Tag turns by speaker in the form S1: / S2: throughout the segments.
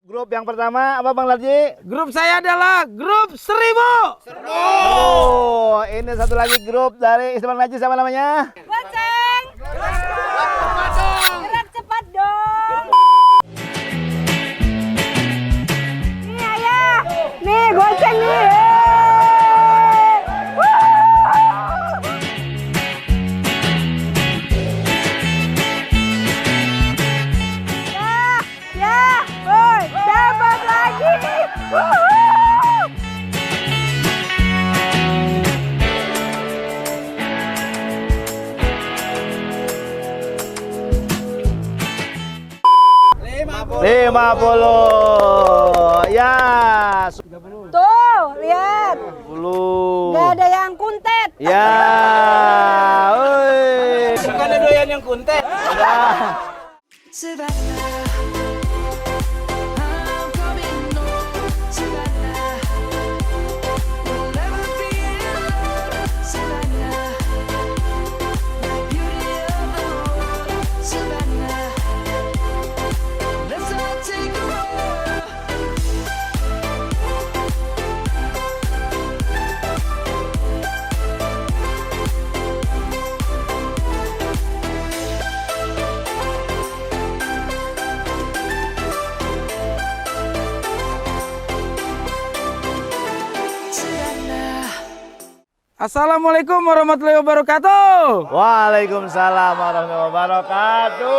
S1: Grup yang pertama apa Bang Larji?
S2: Grup saya adalah grup 1000.
S1: Oh, ini satu lagi grup dari istri Bang Larji, siapa namanya?
S3: Goceng. Gerak cepat dong. Nih ayah. Nih goceng nih. Ya, woi, dapat lagi.
S1: Lima puluh. Ya.
S3: Tuh, lihat.
S1: 10.
S3: Gak ada yang kuntet.
S1: Ya. Oi.
S2: Bukan doyan yang kuntet.
S4: Savannah, I'm coming home. Savannah, we'll never be alone. Savannah, the beauty of the world. Savannah, let's all take a walk.
S2: Assalamualaikum warahmatullahi wabarakatuh.
S1: Waalaikumsalam warahmatullahi wabarakatuh.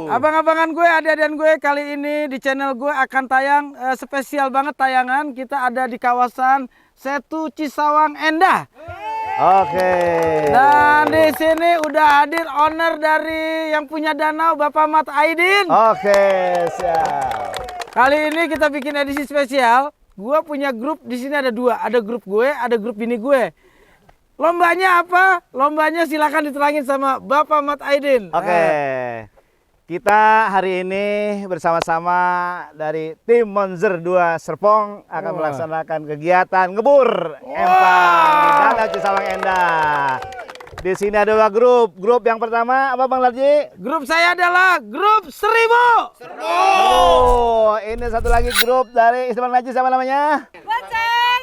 S2: Abang-abangan gue, adik-adikan gue, kali ini di channel gue akan tayang spesial banget tayangan. Kita ada di kawasan Setu Cisawang Endah.
S1: Oke.
S2: Dan di sini udah hadir owner dari yang punya danau, Bapak Mat Aidin.
S1: Oke, siap.
S2: Kali ini kita bikin edisi spesial. Gua punya grup di sini ada dua, ada grup gue, ada grup bini gue. Lombanya apa? Lombanya silakan diterangin sama Bapak Mat Aidin.
S1: Oke. Kita hari ini bersama-sama dari tim Monzer 2 Serpong akan melaksanakan kegiatan ngebur empang di Danau Cisawang Endah. Di sini ada dua grup. Grup yang pertama apa Bang Larji?
S2: Grup saya adalah grup 1000.
S1: Oh, ini satu lagi grup dari istri Bang Larji, siapa namanya?
S3: Goceng.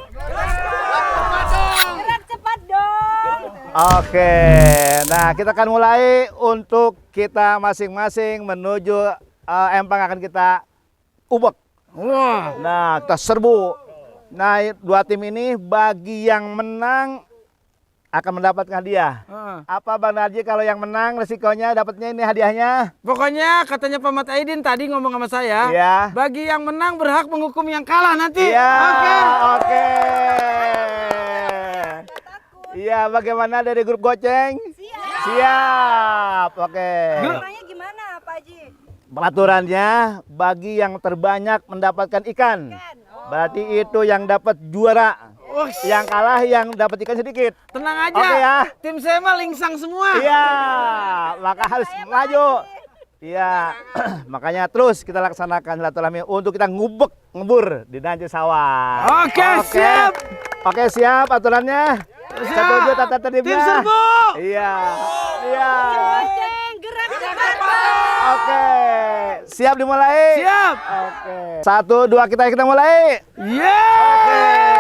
S3: Gerak cepat dong.
S1: Oke, nah kita akan mulai untuk kita masing-masing menuju empang akan kita ubek.
S2: Wah.
S1: Nah, kita serbu. Nah, dua tim ini bagi yang menang akan mendapatkan hadiah. Apa Bang Narji kalau yang menang resikonya dapatnya ini hadiahnya?
S2: Pokoknya katanya Pak Mat Aidin tadi ngomong sama saya,
S1: Iya.
S2: bagi yang menang berhak menghukum yang kalah nanti.
S1: Iya.
S2: Oke.
S1: Oke. Iya, bagaimana dari grup Goceng? Siap. Oke.
S3: Caranya gimana Pak Haji?
S1: Peraturannya bagi yang terbanyak mendapatkan ikan. Berarti itu yang dapat juara. Yang kalah yang dapat ikan sedikit.
S2: Tenang aja.
S1: Oke ya.
S2: Tim saya mah lingsang semua.
S1: Iya, maka harus maju. Iya, makanya terus kita laksanakan silaturahmi untuk kita ngubek ngebur di Danau Cisawang.
S2: Oke, siap.
S1: Oke, siap aturannya. Setuju tata tertibnya.
S2: Tim serbu.
S1: Iya. Iya.
S3: Goceng, gerak cepat dong.
S1: Oke, siap dimulai.
S2: Siap.
S1: Oke. 1, 2 kita mulai.
S2: Yeay.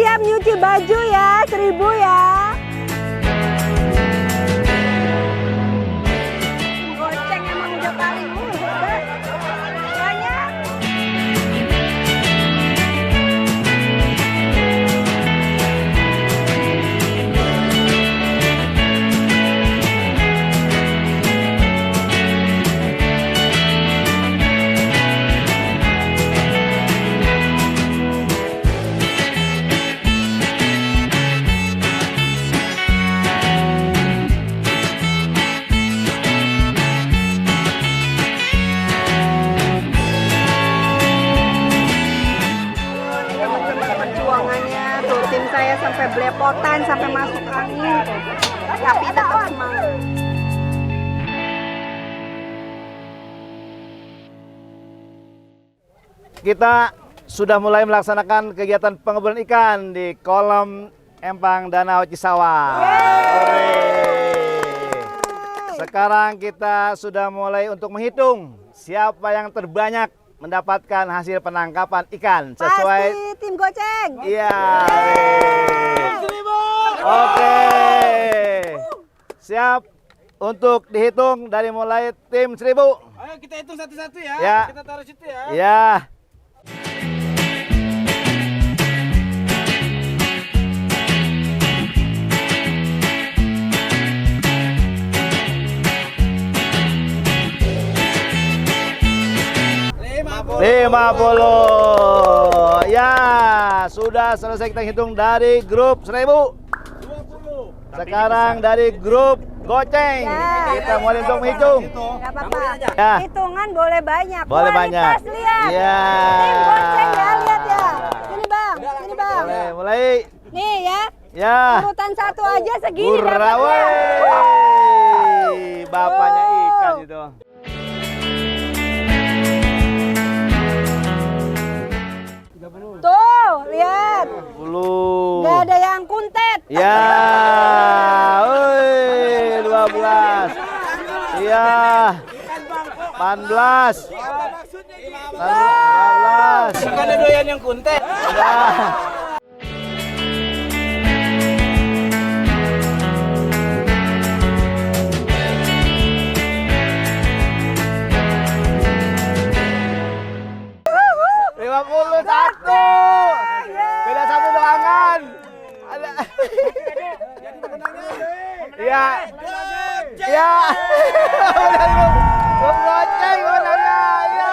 S3: siap nyuci baju ya, 1000 ya. Goceng emang udah paling hebat. Banyak. Perjuangannya tuh tim saya sampai belepotan, sampai masuk angin, tapi tetap semangat.
S1: Kita sudah mulai melaksanakan kegiatan pengeburan ikan di kolam empang Danau Cisawang. Hore. Sekarang kita sudah mulai untuk menghitung siapa yang terbanyak mendapatkan hasil penangkapan ikan sesuai.
S3: Pasti tim Goceng.
S1: Iya. Oke. Siap untuk dihitung dari mulai tim 1000.
S2: Ayo kita hitung satu-satu ya.
S1: Ya.
S2: Kita taruh situ ya.
S1: Ya. Lima puluh. Ya, sudah selesai kita hitung dari grup 1000. Sekarang dari grup Goceng.
S3: Ya.
S1: Kita mulai untuk menghitung.
S3: Gak apa-apa.
S1: Ya.
S3: Hitungan boleh banyak.
S1: Boleh banyak.
S3: Kualitas lihat.
S1: Ya.
S3: Tim Goceng ya, lihat ya. Sini bang, sini bang.
S1: Mulai.
S3: Nih ya,
S1: Ya.
S3: urutan 1 aja segini
S1: Hurra,
S3: dapatnya.
S1: wey. Bapaknya ikan itu.
S3: Tuh, lihat.
S1: 10.
S3: Gak ada yang kuntet.
S1: Ya, woi, 12. Iya. 18. 19.
S2: Bukan ada doyan yang kuntet.
S1: Ya. Satu. Beda satu doangan. Ada. Iya. Iya. Goceng menangnya. Ya.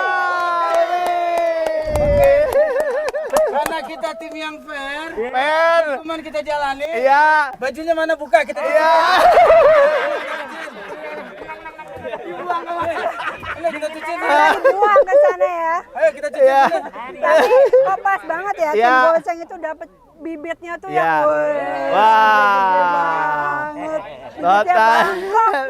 S2: Karena kita tim yang fair,
S1: Fair.
S2: cuman kita jalani.
S1: Iya.
S2: Bajunya mana buka kita.
S1: Iya.
S2: Ayo kita cuci dulu.
S3: Buang ke sana ya.
S2: Ayo kita cuci
S1: Iya.
S2: dulu.
S3: Tapi kok pas banget ya, tim
S1: Iya.
S3: Goceng itu dapat bibitnya tuh
S1: Iya.
S3: yang wih,
S1: Wah.
S3: gede banget. Bibitnya
S1: Total
S3: bangkok.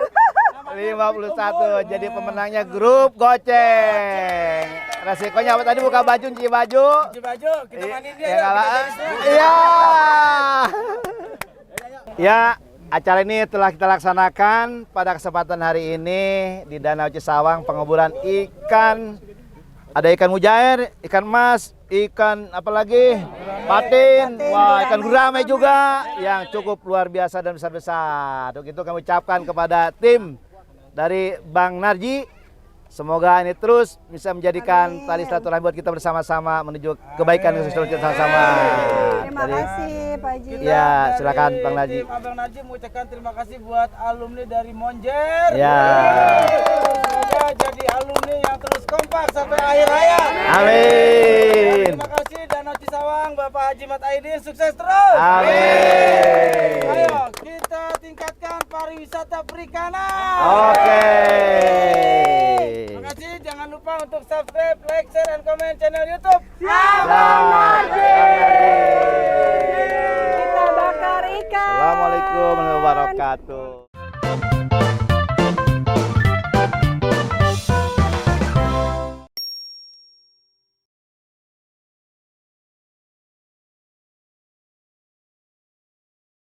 S1: 51. Jadi pemenangnya grup Goceng. Resikonya apa tadi? Buka baju, cuci baju.
S2: Cuci baju, kita mandiin dia.
S1: Ya,
S2: yuk,
S1: kalah.
S2: kita jadi semua.
S1: Iya. Ya, acara ini telah kita laksanakan pada kesempatan hari ini di Danau Cisawang, pengeburan ikan. Ada ikan mujair, ikan emas, ikan apalagi? Patin. Wah, ikan gurame juga yang cukup luar biasa dan besar-besar. Untuk itu kami ucapkan kepada tim dari Bang Narji, semoga ini terus bisa menjadikan tali silaturahmi buat kita bersama-sama menuju kebaikan kesuksesan kita sama-sama.
S3: Terima kasih Pak Haji.
S1: Ya, silakan Bang Narji.
S2: Tim Abang Narji mengucapkan terima kasih buat alumni dari Monjer.
S1: Ya.
S2: Semoga jadi alumni yang terus kompak sampai akhir hayat.
S1: Amin.
S2: Terima kasih Danau Cisawang, Bapak Haji Mat Aidin, sukses terus.
S1: Amin.
S2: Ayo kita tingkatkan pariwisata perikanan.
S1: Oke.
S2: Terima kasih, jangan lupa untuk subscribe, like, share, dan komen channel YouTube.
S1: Selamat.
S3: Kita bakar ikan.
S1: Assalamualaikum warahmatullahi wabarakatuh.